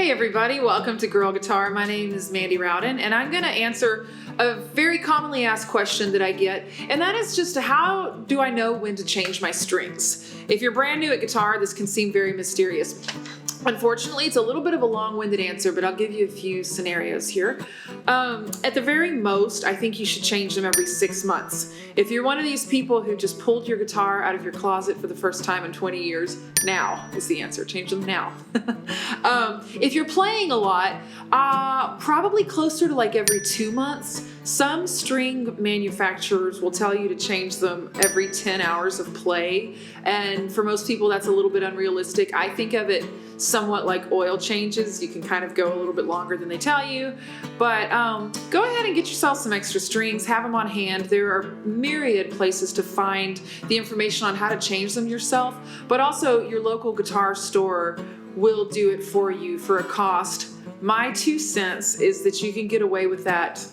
Hey everybody, welcome to Girl Guitar. My name is Mandy Rowden and I'm going to answer a very commonly asked question that I get, and that is just how do I know when to change my strings? If you're brand new at guitar, this can seem very mysterious. Unfortunately, it's a little bit of a long-winded answer, but I'll give you a few scenarios here. At the very most, I think you should change them every 6 months. If you're one of these people who just pulled your guitar out of your closet for the first time in 20 years, now is the answer. Change them now. If you're playing a lot, probably closer to like every 2 months. Some string manufacturers will tell you to change them every 10 hours of play, and for most people that's a little bit unrealistic. I think of it somewhat like oil changes. You can kind of go a little bit longer than they tell you, but go ahead and get yourself some extra strings, have them on hand. There are myriad places to find the information on how to change them yourself, but also your local guitar store will do it for you for a cost. My 2 cents is that you can get away with that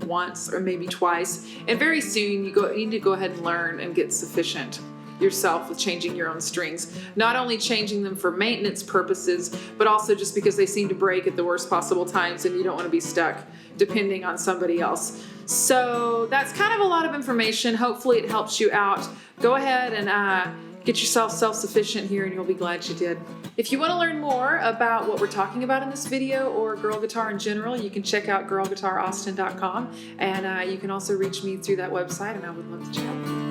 once or maybe twice, and very soon you need to go ahead and learn and get sufficient yourself with changing your own strings. Not only changing them for maintenance purposes, but also just because they seem to break at the worst possible times and you don't want to be stuck depending on somebody else. So that's kind of a lot of information. Hopefully it helps you out. Go ahead and get yourself self-sufficient here and you'll be glad you did. If you want to learn more about what we're talking about in this video or girl guitar in general, you can check out girlguitaraustin.com, and you can also reach me through that website, and I would love to chat.